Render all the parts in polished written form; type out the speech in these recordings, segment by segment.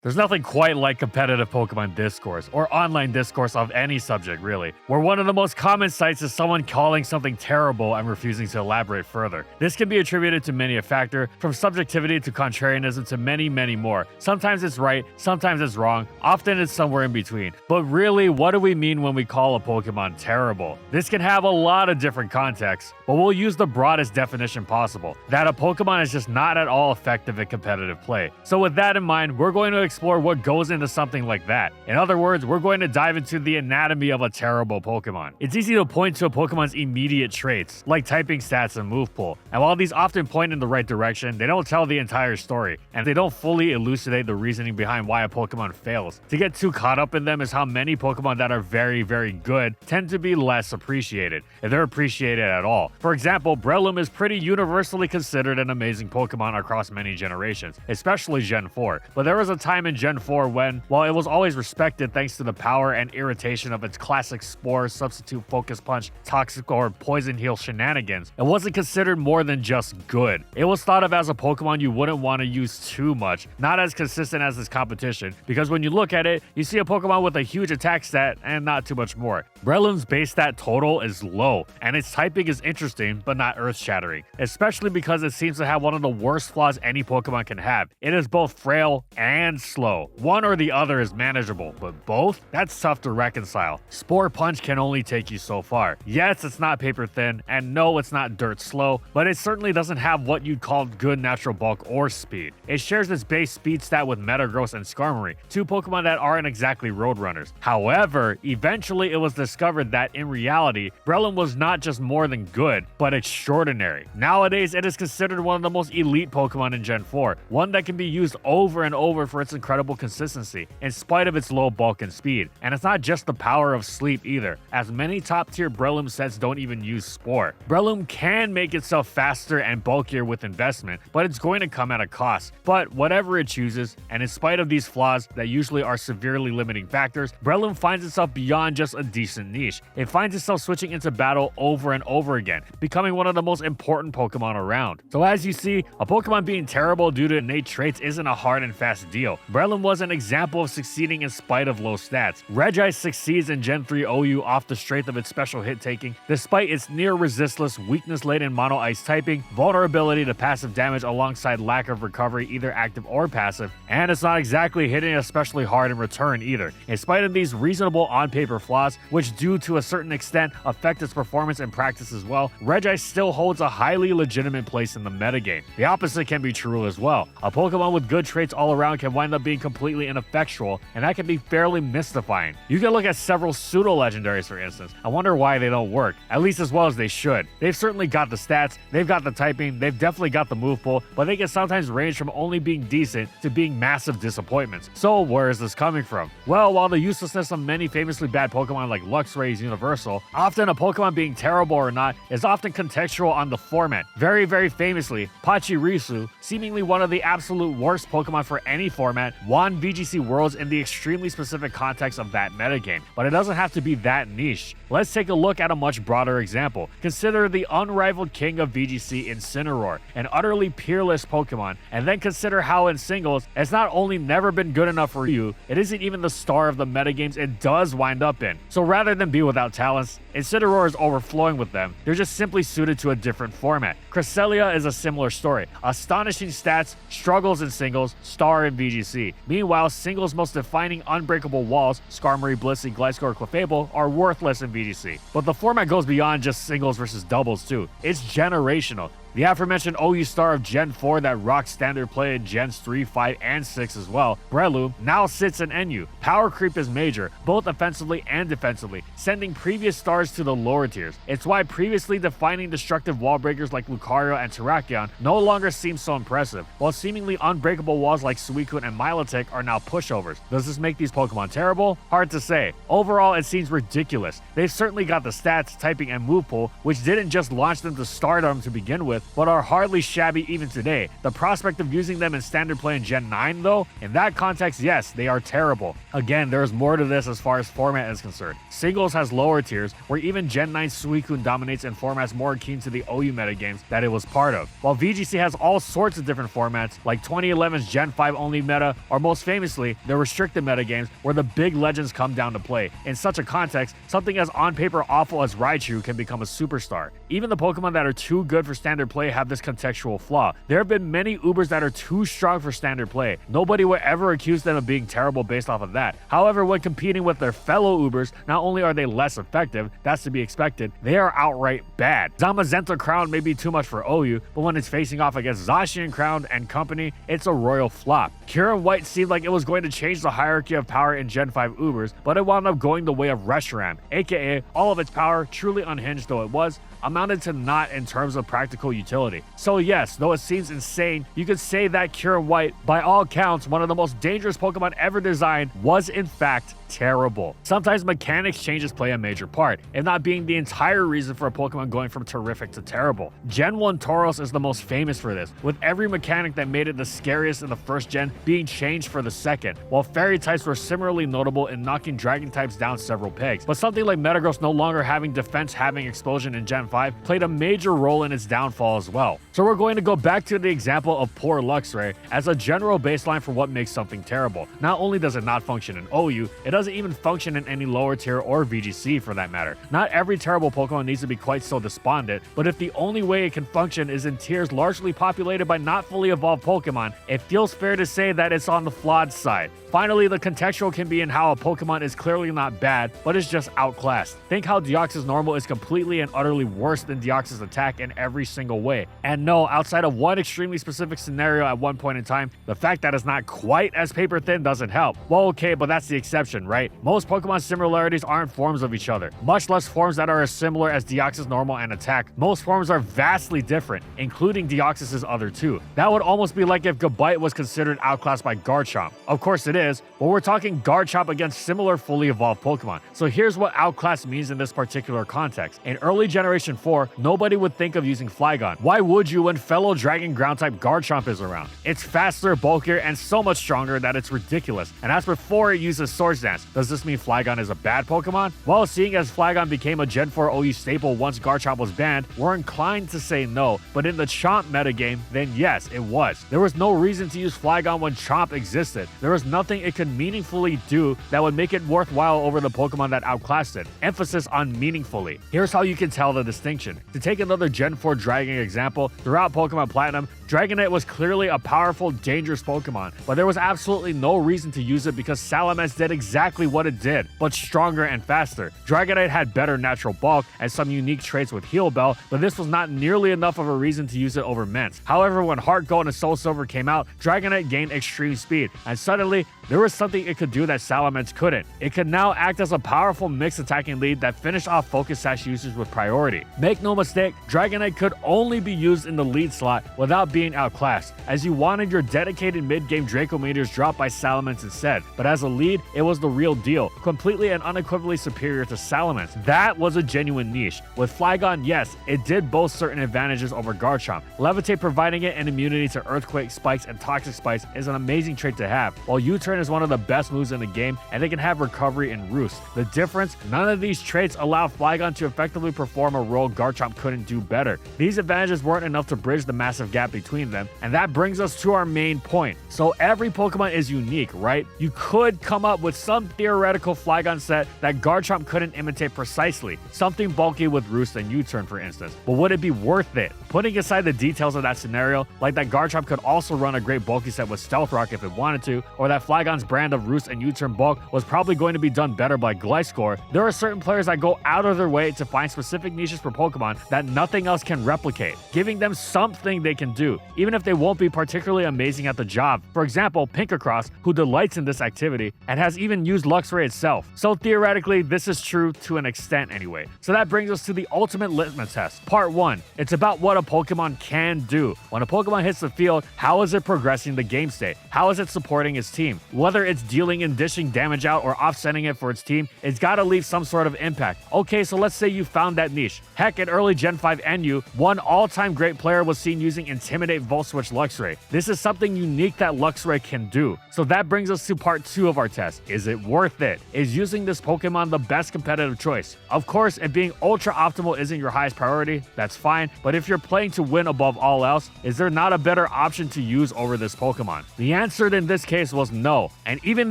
There's nothing quite like competitive Pokemon discourse, or online discourse of any subject really, where one of the most common sights is someone calling something terrible and refusing to elaborate further. This can be attributed to many a factor, from subjectivity to contrarianism to many more. Sometimes it's right, sometimes it's wrong, often it's somewhere in between. But really, what do we mean when we call a Pokemon terrible? This can have a lot of different contexts, but we'll use the broadest definition possible, that a Pokemon is just not at all effective in competitive play. So with that in mind, we're going to explore what goes into something like that. In other words, we're going to dive into the anatomy of a terrible Pokemon. It's easy to point to a Pokemon's immediate traits, like typing stats and move pool, and while these often point in the right direction, they don't tell the entire story, and they don't fully elucidate the reasoning behind why a Pokemon fails. To get too caught up in them is how many Pokemon that are very good tend to be less appreciated, if they're appreciated at all. For example, Breloom is pretty universally considered an amazing Pokemon across many generations, especially Gen 4, but there was a time in Gen 4 when, while it was always respected thanks to the power and irritation of its classic Spore, Substitute Focus Punch, Toxic or Poison Heal shenanigans, it wasn't considered more than just good. It was thought of as a Pokemon you wouldn't want to use too much, not as consistent as its competition, because when you look at it, you see a Pokemon with a huge attack stat and not too much more. Breloom's base stat total is low, and its typing is interesting but not earth-shattering, especially because it seems to have one of the worst flaws any Pokemon can have. It is both frail and slow. One or the other is manageable, but both? That's tough to reconcile. Spore Punch can only take you so far. Yes, it's not paper thin, and no, it's not dirt slow, but it certainly doesn't have what you'd call good natural bulk or speed. It shares its base speed stat with Metagross and Skarmory, two Pokemon that aren't exactly roadrunners. However, eventually it was discovered that in reality, Breloom was not just more than good, but extraordinary. Nowadays, it is considered one of the most elite Pokemon in Gen 4, one that can be used over and over for its incredible consistency, in spite of its low bulk and speed. And it's not just the power of sleep either, as many top tier Breloom sets don't even use Spore. Breloom can make itself faster and bulkier with investment, but it's going to come at a cost. But whatever it chooses, and in spite of these flaws that usually are severely limiting factors, Breloom finds itself beyond just a decent niche. It finds itself switching into battle over and over again, becoming one of the most important Pokemon around. So as you see, a Pokemon being terrible due to innate traits isn't a hard and fast deal. Breloom was an example of succeeding in spite of low stats. Regice succeeds in Gen 3 OU off the strength of its special hit taking, despite its near resistless, weakness-laden mono ice typing, vulnerability to passive damage alongside lack of recovery either active or passive, and it's not exactly hitting especially hard in return either. In spite of these reasonable on-paper flaws, which do to a certain extent affect its performance in practice as well, Regice still holds a highly legitimate place in the metagame. The opposite can be true as well. A Pokemon with good traits all around can wind up being completely ineffectual, and that can be fairly mystifying. You can look at several pseudo-legendaries for instance. I wonder why they don't work, at least as well as they should. They've certainly got the stats, they've got the typing, they've definitely got the move pool, but they can sometimes range from only being decent to being massive disappointments. So where is this coming from? Well, while the uselessness of many famously bad Pokemon like Luxray is universal, often a Pokemon being terrible or not is often contextual on the format. Very famously, Pachirisu, seemingly one of the absolute worst Pokemon for any format, won VGC Worlds in the extremely specific context of that metagame, but it doesn't have to be that niche. Let's take a look at a much broader example. Consider the unrivaled king of VGC Incineroar, an utterly peerless Pokemon, and then consider how in singles, it's not only never been good enough for you, it isn't even the star of the metagames it does wind up in. So rather than be without talents, Incineroar is overflowing with them. They're just simply suited to a different format. Cresselia is a similar story. Astonishing stats, struggles in singles, star in VGC. Meanwhile, singles' most defining unbreakable walls, Skarmory, Blissey, Gliscor, Clefable, are worthless in VGC. But the format goes beyond just singles versus doubles too. It's generational. The aforementioned OU star of Gen 4 that rocked standard play in Gens 3, 5, and 6 as well, Breloom, now sits in NU. Power creep is major, both offensively and defensively, sending previous stars to the lower tiers. It's why previously defining destructive wall breakers like Lucario and Terrakion no longer seem so impressive, while seemingly unbreakable walls like Suicune and Milotic are now pushovers. Does this make these Pokemon terrible? Hard to say. Overall, it seems ridiculous. They've certainly got the stats, typing, and move pool, which didn't just launch them to stardom to begin with, with, but are hardly shabby even today. The prospect of using them in standard play in Gen 9 though, in that context, yes, they are terrible. Again, there is more to this as far as format is concerned. Singles has lower tiers, where even Gen 9 Suicune dominates in formats more akin to the OU metagames that it was part of, while VGC has all sorts of different formats, like 2011's Gen 5 only meta, or most famously, the restricted metagames where the big legends come down to play. In such a context, something as on paper awful as Raichu can become a superstar. Even the Pokemon that are too good for standard play have this contextual flaw. There have been many Ubers that are too strong for standard play. Nobody would ever accuse them of being terrible based off of that. However, when competing with their fellow Ubers, not only are they less effective, that's to be expected, they are outright bad. Zamazenta Crown may be too much for OU, but when it's facing off against Zacian Crown and company, it's a royal flop. Kyurem White seemed like it was going to change the hierarchy of power in Gen 5 Ubers, but it wound up going the way of Reshiram, aka all of its power, truly unhinged though it was, amounted to naught in terms of practical utility. So yes, though it seems insane, you could say that Kyurem White, by all counts, one of the most dangerous Pokemon ever designed, was in fact terrible. Sometimes mechanics changes play a major part, if not being the entire reason for a Pokemon going from terrific to terrible. Gen 1 Tauros is the most famous for this, with every mechanic that made it the scariest in the first gen being changed for the second, while fairy types were similarly notable in knocking dragon types down several pegs. But something like Metagross no longer having defense having explosion in Gen 5 played a major role in its downfall as well. So we're going to go back to the example of poor Luxray as a general baseline for what makes something terrible. Not only does it not function in OU, it doesn't even function in any lower tier or VGC for that matter. Not every terrible Pokemon needs to be quite so despondent, but if the only way it can function is in tiers largely populated by not fully evolved Pokemon, it feels fair to say that it's on the flawed side. Finally, the contextual can be in how a Pokemon is clearly not bad, but is just outclassed. Think how Deoxys Normal is completely and utterly worse than Deoxys Attack in every single way. And no, outside of one extremely specific scenario at one point in time, the fact that it's not quite as paper thin doesn't help. Well, okay, but that's the exception, right? Most Pokemon similarities aren't forms of each other, much less forms that are as similar as Deoxys Normal and Attack. Most forms are vastly different, including Deoxys' other two. That would almost be like if Gabite was considered outclassed by Garchomp. Of course it is, but we're talking Garchomp against similar fully evolved Pokemon. So here's what outclass means in this particular context. In early Generation 4, nobody would think of using Flygon. Why would you when fellow Dragon Ground type Garchomp is around? It's faster, bulkier, and so much stronger that it's ridiculous. And that's before it uses Swords Dance. Does this mean Flygon is a bad Pokemon? Well, seeing as Flygon became a Gen 4 OU staple once Garchomp was banned, we're inclined to say no, but in the Chomp metagame, then yes, it was. There was no reason to use Flygon when Chomp existed. There was nothing it could meaningfully do that would make it worthwhile over the Pokemon that outclassed it. Emphasis on meaningfully. Here's how you can tell the distinction. To take another Gen 4 Dragon example, throughout Pokemon Platinum, Dragonite was clearly a powerful, dangerous Pokemon, but there was absolutely no reason to use it because Salamence did exactly what it did, but stronger and faster. Dragonite had better natural bulk and some unique traits with Heal Bell, but this was not nearly enough of a reason to use it over Mence. However, when Heart Gold and Soul Silver came out, Dragonite gained extreme speed, and suddenly, there was something it could do that Salamence couldn't. It could now act as a powerful mixed attacking lead that finished off Focus Sash users with priority. Make no mistake, Dragonite could only be used in the lead slot without being outclassed, as you wanted your dedicated mid-game Draco Meteors dropped by Salamence instead. But as a lead, it was the real deal, completely and unequivocally superior to Salamence. That was a genuine niche. With Flygon, yes, it did boast certain advantages over Garchomp. Levitate providing it an immunity to Earthquake Spikes and Toxic Spikes is an amazing trait to have, while U-Turn is one of the best moves in the game, and they can have Recovery and Roost. The difference, none of these traits allow Flygon to effectively perform a role Garchomp couldn't do better. These advantages weren't enough to bridge the massive gap between them, and that brings us to our main point. So every Pokemon is unique, right? You could come up with some theoretical Flygon set that Garchomp couldn't imitate precisely, something bulky with Roost and U-Turn for instance, but would it be worth it? Putting aside the details of that scenario, like that Garchomp could also run a great bulky set with Stealth Rock if it wanted to, or that Flygon's brand of Roost and U-Turn bulk was probably going to be done better by Gliscor, there are certain players that go out of their way to find specific niches for Pokemon that nothing else can replicate, giving them something they can do, even if they won't be particularly amazing at the job. For example, Pinkacross, who delights in this activity and has even used Luxray itself. So theoretically, this is true to an extent anyway. So that brings us to the ultimate litmus test. Part 1. It's about what a Pokemon can do. When a Pokemon hits the field, how is it progressing the game state? How is it supporting its team? Whether it's dealing and dishing damage out or offsetting it for its team, it's gotta leave some sort of impact. Okay, so let's say you found that niche. Heck, in early Gen 5 NU, one all-time great player was seen using Intimidate Volt Switch Luxray. This is something unique that Luxray can do. So that brings us to part 2 of our test. Is it worth it? Is using this Pokemon the best competitive choice? Of course, if being ultra optimal isn't your highest priority, that's fine, but if you're playing to win above all else, is there not a better option to use over this Pokemon? The answer in this case was no, and even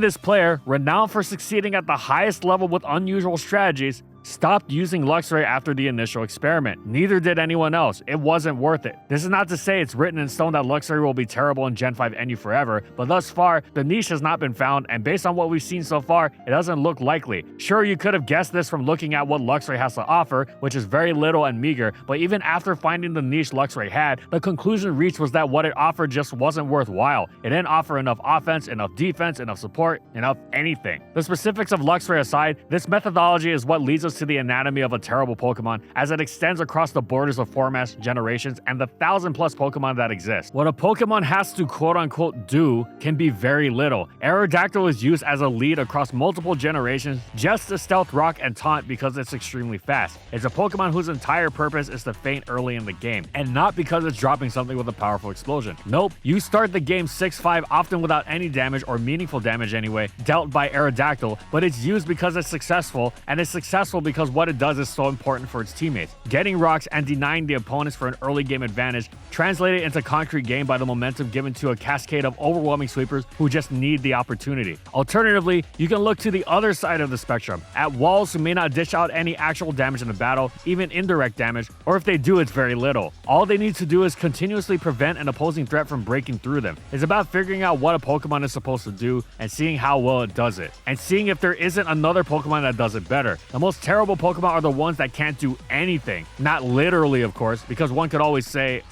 this player, renowned for succeeding at the highest level with unusual strategies, stopped using Luxray after the initial experiment. Neither did anyone else. It wasn't worth it. This is not to say it's written in stone that Luxray will be terrible in Gen 5 NU forever, but thus far, the niche has not been found, and based on what we've seen so far, it doesn't look likely. Sure, you could have guessed this from looking at what Luxray has to offer, which is very little and meager, but even after finding the niche Luxray had, the conclusion reached was that what it offered just wasn't worthwhile. It didn't offer enough offense, enough defense, enough support, enough anything. The specifics of Luxray aside, this methodology is what leads us to the anatomy of a terrible Pokemon, as it extends across the borders of formats, generations, and the 1,000+ Pokemon that exist. What a Pokemon has to quote-unquote do can be very little. Aerodactyl is used as a lead across multiple generations just to stealth rock and taunt because it's extremely fast. It's a Pokemon whose entire purpose is to faint early in the game, and not because it's dropping something with a powerful explosion. Nope, you start the game 6-5 often without any damage, or meaningful damage anyway, dealt by Aerodactyl, but it's used because it's successful, and it's successful because what it does is so important for its teammates. Getting rocks and denying the opponents for an early game advantage translated into concrete game by the momentum given to a cascade of overwhelming sweepers who just need the opportunity. Alternatively, you can look to the other side of the spectrum, at walls who may not dish out any actual damage in the battle, even indirect damage, or if they do, it's very little. All they need to do is continuously prevent an opposing threat from breaking through them. It's about figuring out what a Pokemon is supposed to do and seeing how well it does it, and seeing if there isn't another Pokemon that does it better. The most terrible Pokemon are the ones that can't do anything. Not literally, of course, because one could always say,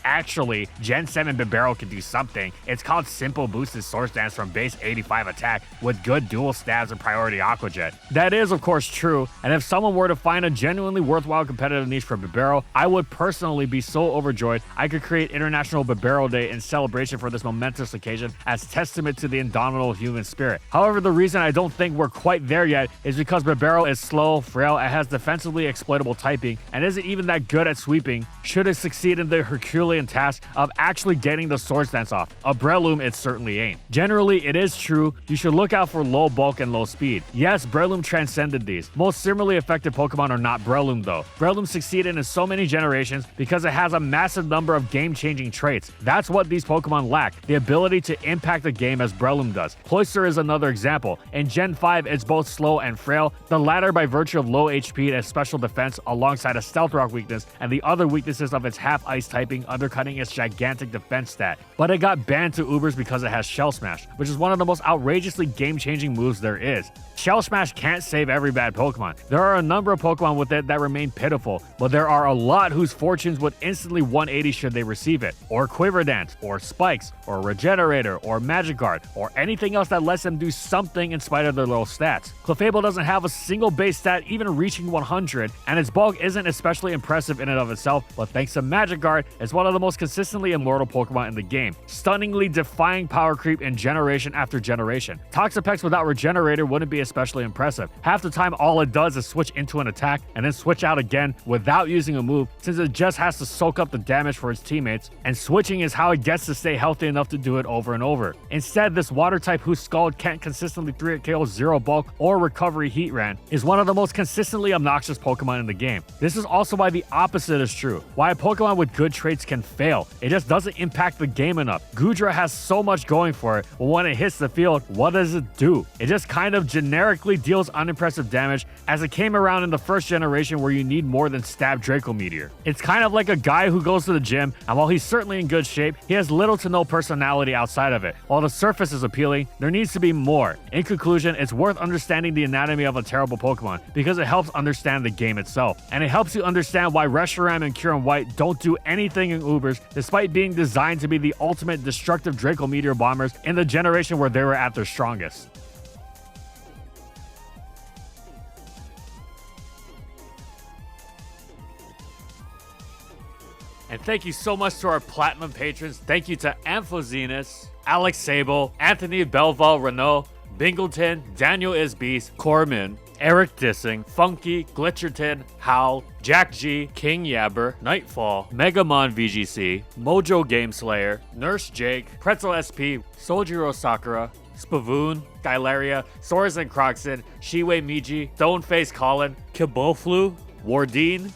actually, Gen 7 Bibarel can do something. It's called Simple Boosted Source Dance from base 85 attack with good dual stabs and priority Aqua Jet. That is, of course, true, and if someone were to find a genuinely worthwhile competitive niche for Bibarel, I would personally be so overjoyed I could create International Bibarel Day in celebration for this momentous occasion as testament to the indomitable human spirit. However, the reason I don't think we're quite there yet is because Bibarel is slow, frail, and has defensively exploitable typing, and isn't even that good at sweeping should it succeed in the Herculean task of actually getting the Swords Dance off. A Breloom it certainly ain't. Generally, it is true you should look out for low bulk and low speed. Yes, Breloom transcended these. Most similarly effective Pokemon are not Breloom though. Breloom succeeded in so many generations because it has a massive number of game-changing traits. That's what these Pokemon lack, the ability to impact the game as Breloom does. Cloyster is another example. In Gen 5, it's both slow and frail, the latter by virtue of low HP and special defense alongside a Stealth Rock weakness and the other weaknesses of its half-ice typing undercutting its gigantic defense stat. But it got banned to Ubers because it has Shell Smash, which is one of the most outrageously game-changing moves there is. Shell Smash can't save every bad Pokemon. There are a number of Pokemon with it that remain pitiful, but there are a lot whose fortunes would instantly 180 should they receive it. Or Quiver Dance, or Spikes, or Regenerator, or Magikarp, or anything else that lets them do something in spite of their low stats. Clefable doesn't have a single base stat even reaching 100, and its bulk isn't especially impressive in and of itself, but thanks to Magikarp, it's one of the most consistently immortal Pokemon in the game, stunningly defying power creep in generation after generation. Toxapex without Regenerator wouldn't be especially impressive. Half the time all it does is switch into an attack and then switch out again without using a move, since it just has to soak up the damage for its teammates, and switching is how it gets to stay healthy enough to do it over and over. Instead, this water type whose Scald can't consistently 3-hit KO 0 bulk or recovery heat ran is one of the most consistently obnoxious Pokemon in the game. This is also why the opposite is true, why a Pokemon with good traits can fail. It just doesn't impact the game enough. Goodra has so much going for it, but when it hits the field, what does it do? It just kind of generically deals unimpressive damage, as it came around in the first generation where you need more than Stab Draco Meteor. It's kind of like a guy who goes to the gym, and while he's certainly in good shape, he has little to no personality outside of it. While the surface is appealing, there needs to be more. In conclusion, it's worth understanding the anatomy of a terrible Pokemon because it helps understand the game itself, and it helps you understand why Reshiram and Kyurem White don't do anything in Ubers despite being designed to be the ultimate destructive Draco Meteor bombers in the generation where they were at their strongest. And thank you so much to our platinum patrons. Thank you to Amphozenus, Alex Sable, Anthony Belval Renault, Bingleton, Daniel Isbeast, Corman, Eric Dissing, Funky, Glitcherton, Howl, Jack G, King Yabber, Nightfall, Megamon VGC, Mojo Gameslayer, Nurse Jake, Pretzel SP, Sojiro Sakura, Spavoon, Gylaria, Soares and Croxon, Shiwei Miji, Stoneface Colin, Kiboflu, Wardine,